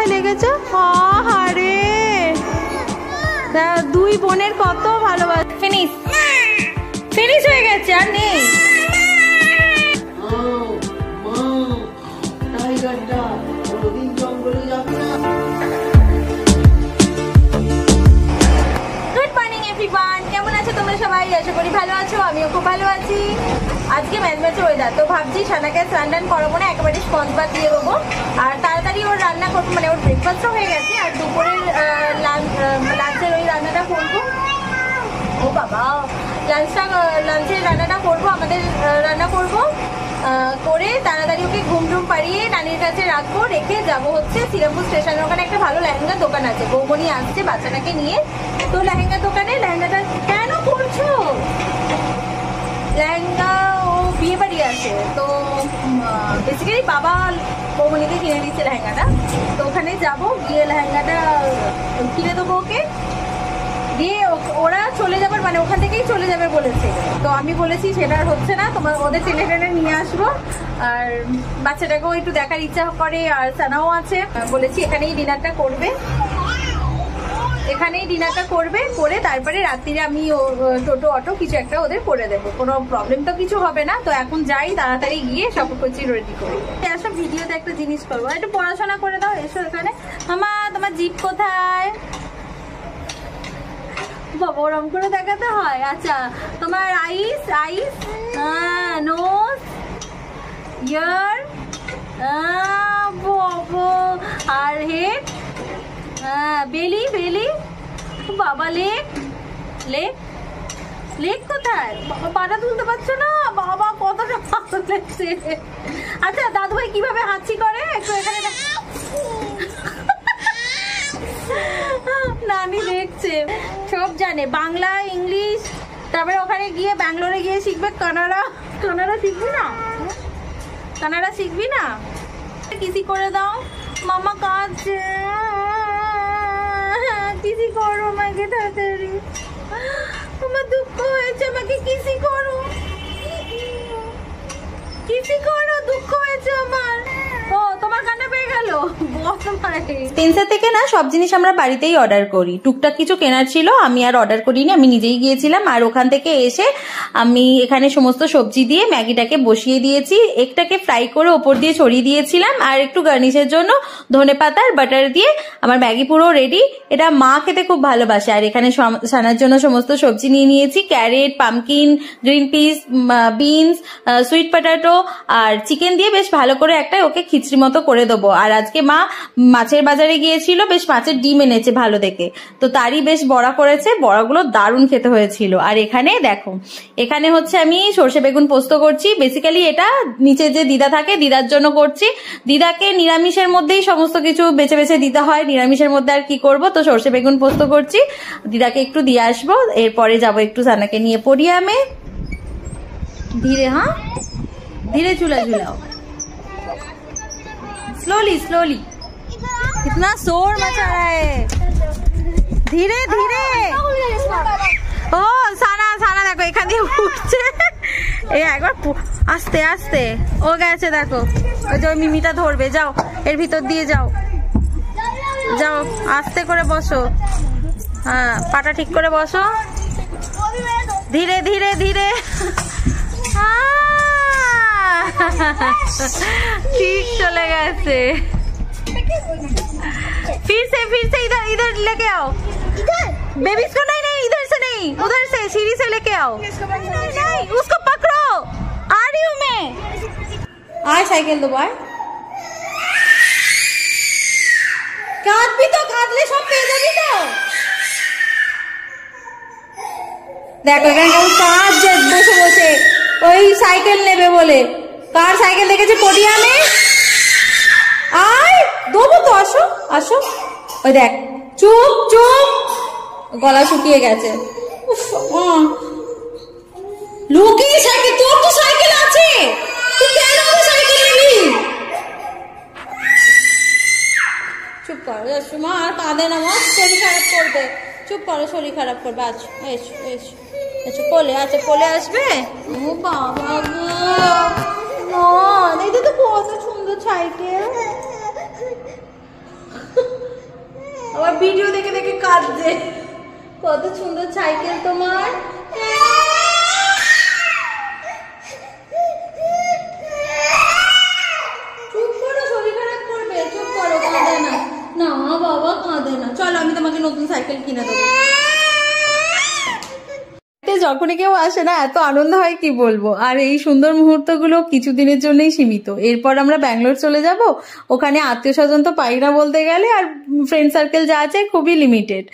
কোথায় লেগেছে? আরে দুই বোনের কত ভালোবাসা। ফিনিশ ফিনিশ হয়ে গেছে, আর নেই। কেমন আছো তোমরা সবাই? আশা করি ভালো আছো, আমিও খুব ভালো আছি। আজকে ম্যাচ ওয়েদার, তো ভাবছি সানাকে স্নান টান করাবো না, একেবারে স্পঞ্জ বাদ দিয়ে দেবো। আর তাড়াতাড়ি ওর রান্না করবো, মানে ওর ব্রেকফাস্টও হয়ে গেছে, আর দুপুরের লাঞ্চের ওই রান্নাটা করবো। ও বাবা, লাঞ্চের রান্নাটা করবো, আমাদের রান্না করবো করে তাড়াতাড়ি ওকে ঘুম টুম পাড়িয়ে নানির কাছে রাখবো, রেখে যাবো হচ্ছে শ্রীরামপুর স্টেশনের ওখানে একটা ভালো লেহেঙ্গার দোকান আছে, বৌমনি আসছে বাচ্চাটাকে নিয়ে। তো লেহেঙ্গা দোকানে লেহেঙ্গাটা কেন করছো? লেহেঙ্গা ও বিয়ে বাড়ি আছে, তো বেসিক্যালি বাবা বৌমনিকে কিনে দিচ্ছে লেহেঙ্গাটা। তো ওখানে যাবো, গিয়ে লেহেঙ্গাটা কিনে দেবো ওকে, দিয়ে ওরা চলে যাবার, মানে ওখান থেকেই চলে যাবে বলেছে। তো আমি বলেছি সেটা আর হচ্ছে না, তোমার ওদের টেনে টেনে নিয়ে আসবো, আর বাচ্চাটাকেও একটু দেখার ইচ্ছা করে, আর সানাও আছে। বলেছি এখানেই ডিনারটা করবে, এখানেই ডিনারটা করবে, করে তারপরে রাত্রিরে আমি টোটো অটো কিছু একটা ওদের করে দেবো, কোনো প্রবলেম তো কিছু হবে না। তো এখন যাই, তাড়াতাড়ি গিয়ে সব কিছু রেডি করি। আসো ভিডিওতে একটা জিনিস করবো, একটু পড়াশোনা করে দাও। এসো এখানে। মামা তোমার জিপ কোথায়? বাবা ওরম করে দেখাতে হয়। আচ্ছা তোমার আইস, আইস, নোজ, ইয়ার, আর হেড, বেলি, বেলি, বাবা লেগ, লেগ, লেগ কোথায়? বাবা পাটা তুলতে পারছো না, বাবা কতটা পাথর লাগছে। আচ্ছা দাদু ভাই কিভাবে হাঁচি করে একটু এখানে নানি দেখছে, সব জানে, বাংলা, ইংলিশ, তারপরে ওখানে গিয়ে ব্যাঙ্গালোরে গিয়ে শিখবে কানাডা। কানাডা শিখবি না? কানাডা শিখবি না? কিসি করে দাও, মামা কাঁদছে, কিসি করো আমাকে তাড়াতাড়ি, আমার দুঃখ হয়েছে, আমাকে কিসি করো, কিসি করো, দুঃখ হয়েছে আমার। ও তোমার কান্না পেয়ে গেল। স্পেন্সার থেকে না সব জিনিস আমরা বাড়িতেই অর্ডার করি, টুকটাক কিছু কেনার ছিল, আমি আর অর্ডার করিনি, আমি নিজেই গিয়েছিলাম। আর ওখান থেকে এসে আমি এখানে সমস্ত সবজি দিয়ে ম্যাগিটাকে বসিয়ে দিয়েছি, একটাকে ফ্রাই করে ওপর দিয়ে ছড়িয়ে দিয়েছিলাম, আর একটু গার্নিশের জন্য ধনেপাতা আর বাটার দিয়ে আমার ম্যাগি পুরো রেডি। এটা মা খেতে খুব ভালোবাসে। আর এখানে সানার জন্য সমস্ত সবজি নিয়ে নিয়েছি, carrot, pumpkin, green peas, beans, sweet potato আর চিকেন দিয়ে বেশ ভালো করে একটা ওকে খিচড়ি মতো করে দেবো। আর আজকে মা মাছের বাজারে গিয়েছিল, বেশ মাছের ডিম এনেছে ভালো দেখে, তো তারই বেশ বড়া করেছে, বড়াগুলো দারুণ খেতে হয়েছিল। আর এখানে দেখো, এখানে হচ্ছে আমি সর্ষে বেগুন পোস্ত করছি। বেসিক্যালি এটা নিচে যে দিদা থাকে, দিদার জন্য করছি। দিদাকে নিরামিষের মধ্যেই সমস্ত কিছু বেছে বেছে দিতে হয়, নিরামিষের মধ্যে আর কি করব, তো সর্ষে বেগুন পোস্ত করছি, দিদাকে একটু দিয়ে আসবো, এরপরে যাবো একটু সানাকে নিয়ে পড়ি। আমি ধীরে, হ্যাঁ धीरे झूला झूलाओ, स्लोली स्लोली, कितना शोर मचा रहा है, धीरे धीरे। ও সানা, সানা দেখো এখান দিয়ে উঠছে, এই একবার আস্তে আস্তে, ও গেছে দেখো, ওই যে মিমিটা ধরবে, যাও এর ভিতর দিয়ে যাও, যাও আস্তে করে বসো, হ্যাঁ পাটা ঠিক করে বসো, ধীরে ধীরে ধীরে, ठीक चले गए थे। फिर से इधर इधर लेके आओ, बेबीज को नहीं नहीं, इधर से नहीं, उधर से सीढ़ी से लेके आओ, नहीं उसको पकड़ो, आ रही हूँ मैं, आए साइकिल दो भाई, काट भी तो, काट ले सब पेज भी तो, देखो এখানে কাজ বসে বসে ওই সাইকেল নেবে বলে, কার সাইকেল দেখেছে পটিয়ামে, আয় দেবো তো, আসো আসো, ওই দেখ চুপ চুপ, গলা শুকিয়ে গেছে। লুকিয়ে সাইকেল, তোর তো সাইকেল আছে, তুই কেন সাইকেল নিবি? চুপ করো মা, আর কাঁদে না মা, শরীর খারাপ করবে, চুপ করো শরীর খারাপ করবে। আচ্ছা এসো এসো এসো, কোলে, আচ্ছা কোলে আসবে। ও বাবা গো, এটা তো কত সুন্দর সাইকেল, ভিডিও দেখে দেখে কাঁদছে। কত সুন্দর সাইকেল তোমার। চুপ করো, শরীর খারাপ করবে। চুপ করো, কাঁদে না। না বাবা কাঁদে না। চলো আমি তোমাকে নতুন সাইকেল কিনে দেবো। যখনই কেউ আসে না এত আনন্দ হয় কি বলবো। আর এই সুন্দর মুহূর্তগুলো কিছুদিনের জন্যই সীমিত। এরপর আমরা ব্যাঙ্গালোর চলে যাব। ওখানে আত্মীয় স্বজন তো পাই না বলতে গেলে, আর ফ্রেন্ড সার্কেল যা আছে খুবই লিমিটেড।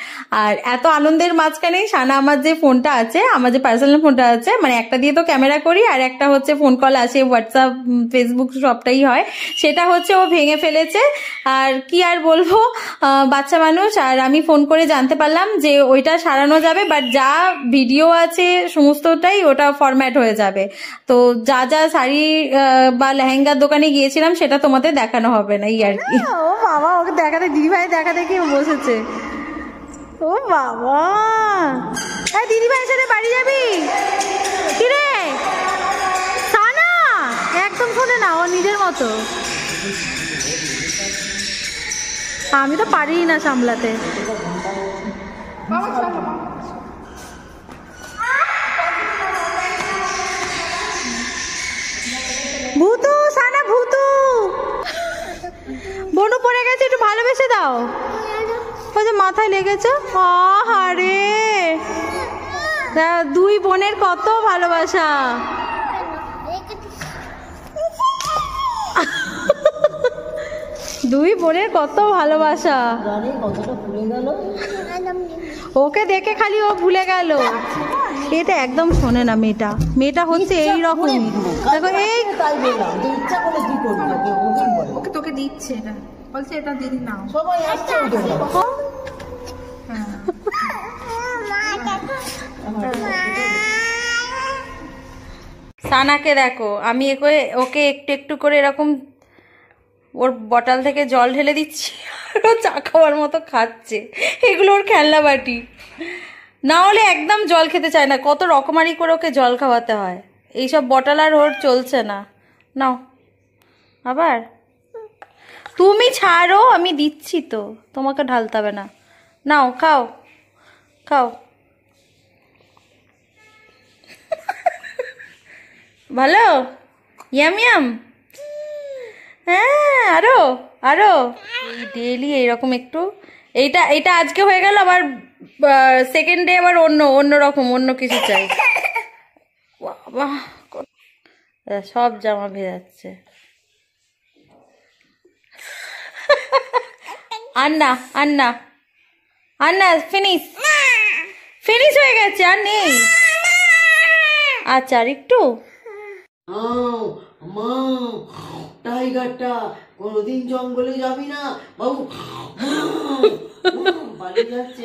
আর এত আনন্দের মাঝখানেই সানা আমার যে ফোনটা আছে, আমার যে পার্সোনাল ফোনটা আছে, মানে একটা দিয়ে তো ক্যামেরা করি আর একটা হচ্ছে ফোন কল আসে, হোয়াটসঅ্যাপ ফেসবুক সবটাই হয়, সেটা হচ্ছে ও ভেঙে ফেলেছে। আর কি আর বলবো, বাচ্চা মানুষ। আর আমি ফোন করে জানতে পারলাম যে ওইটা সারানো যাবে, বাট যা ভিডিও আছে সমস্তটাই ওটা ফরম্যাট হয়ে যাবে। তো যা যা শাড়ি বা লেহেঙ্গার দোকানে গিয়েছিলাম সেটা তোমাদের দেখানো হবে না, এই আর কি। ও বাবা, ওকে দেখাতে, দিদিভাই দেখা দেখি বসেছে। ও বাবা, দিদিভাইয়ের সাথে বাড়ি যাবি? কিরে সানা, একদম শোনে না, ও নিজের মতো। আমি তো পারি না সামলাতে। ভূতু, সানা ভূতু, বনু পড়ে গেছে, একটু ভালোবেসে দাও। ওই যে মাথায় লেগেছে। আহারে, দুই বোনের কত ভালোবাসা। দুই বোনের কত ভালোবাসা। ওকে দেখে খালি ও ভুলে গেল। এটা একদম শোনে না মেয়েটা। মেয়েটা হচ্ছে এইরকম। দেখো এই ওকে তোকে দিচ্ছে, এটা বলছে এটা দিদি নাও। সবাই আসছে। সানাকে দেখো, আমি ওকে একটু একটু করে এরকম ওর বটল থেকে জল ঢেলে দিচ্ছি আর ও চা খাওয়ার মতো খাচ্ছে। এগুলো ওর খেলনা বাটি, না হলে একদম জল খেতে চায় না। কত রকমারি করে ওকে জল খাওয়াতে হয়। এইসব বটল আর ওর চলছে না। নাও আবার, তুমি ছাড়ো, আমি দিচ্ছি তো, তোমাকে ঢালতে হবে না। নাও খাও খাও। ভালো, ইয়াম ইয়াম। হ্যাঁ, আরো আরো ডেইলি এইরকম একটু। এইটা আজকে হয়ে গেল, আবার সেকেন্ড ডে আবার অন্য রকম অন্য কিছু চাই। বাবা, সব জামা ভেজাচ্ছে। আন্না আন্না আন্না, ফিনিশ হয়ে গেছে, আর নেই। আচ্ছা, আর একটু। টাইগারটা কোনদিন জঙ্গলে যাবি না বাবু, পালিয়ে যাচ্ছে।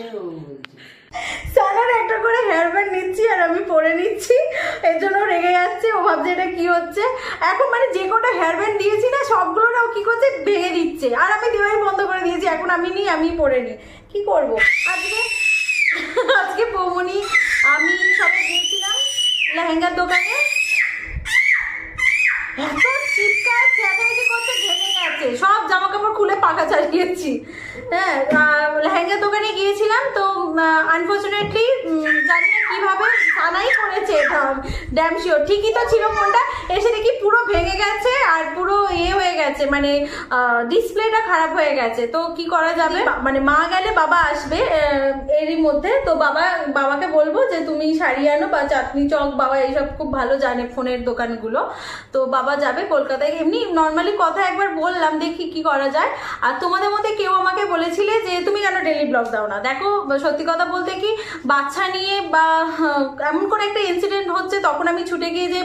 সানার একটা করে হেয়ার ব্যান্ড নিচ্ছি আর আমি পরে নিচ্ছি, এর জন্য রেগে যাচ্ছে। ও ভাবছে এটা কি হচ্ছে। এখন মানে যে কটা হেয়ার ব্যান্ড দিয়েছি না, সবগুলো না ও কি করছে, ভেঙে দিচ্ছে। আর আমি দেওয়াই বন্ধ করে দিয়েছি। এখন আমি পরে নি, কি করব। আজকে পৌমনি আমি সবাই গিয়েছিলাম লেহেঙ্গার দোকানে। চিৎকার চেঁচামেচি করছে, ঘেমে গেছে। সব জামা কাপড় খুলে পাখা চালিয়েছি। হ্যাঁ, লেহেঙ্গার দোকানে গিয়েছিলাম তো আনফর্চুনেটলি জানি না কিভাবে সানাই করেছে এটা, ড্যাম শিওর ঠিকই তো ছিল ফোনটা। এসে দেখি পুরো ভেঙে গেছে আর পুরো হয়ে গেছে, মানে ডিসপ্লেটা খারাপ হয়ে গেছে। তো কি করা যাবে, মানে মা গেলে বাবা আসবে এরই মধ্যে। তো বাবাকে বলবো যে তুমি সারিয়ে আনো, বা চাটনি চক, বাবা এইসব খুব ভালো জানে ফোনের দোকানগুলো। তো বাবা যাবে কলকাতায়। এমনি নর্মালি কথা একবার বললাম, দেখি কি করা যায়। আর তোমাদের মধ্যে কেউ আমাকে বলেছিলে যে তুমি কেন ডেইলি ব্লগ দাও না। দেখো সত্যি কথা বলতে কি, বাচ্চা নিয়ে বা এমন করে একটা ইনসিডেন্ট হচ্ছে, তখন আমি ছুটে গিয়ে যে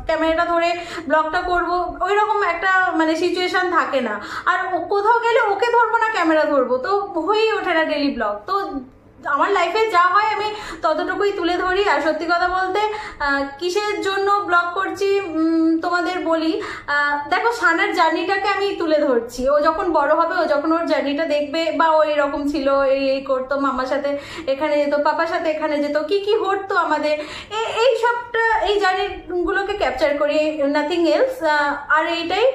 ক্যামেরাটা ধরে ব্লগটা করব, ওই রকম একটা মানে সিচুয়েশন থাকে না। আর কোথাও গেলে ওকে ধরবো না, ক্যামেরা ধরবো, তো হয়েই ওঠে না ডেইলি ব্লগ। তো আমার লাইফে যা হয় আমি ততটুকুই তুলে ধরি। আর সত্যি কথা বলতে কিসের জন্য ব্লগ করছি তোমাদের বলি। দেখো সানার জার্নিটাকে আমি তুলে ধরছি। ও যখন বড় হবে, ও যখন ওর জার্নিটা দেখবে, বা ও এরকম ছিল, এই করতো, মামার সাথে এখানে যেত, পাপার সাথে এখানে যেত, কি হতো আমাদের, এই সবটা, এই জার্নিগুলোকে ক্যাপচার করি, নাথিং এলস। আর এইটাই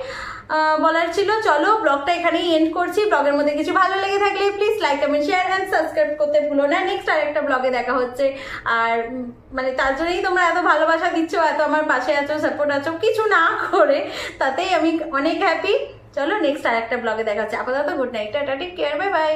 বলার ছিল। চলো ব্লগটা এখানেই এন্ড করছি। ব্লগের মধ্যে কিছু ভালো লেগে থাকলে please like comment share and subscribe করতে ভুলো না। নেক্সট আরেকটা ব্লগে দেখা হচ্ছে। আর মানে তার জন্যই তোমরা এত ভালোবাসা দিচ্ছ, এত আমার পাশে আছো, সাপোর্ট আছো, কিছু না করে তাতেই আমি অনেক হ্যাপি। চলো নেক্সট আরেকটা ব্লগে দেখা হচ্ছে। আপাতত good night, tata, take care, bye by.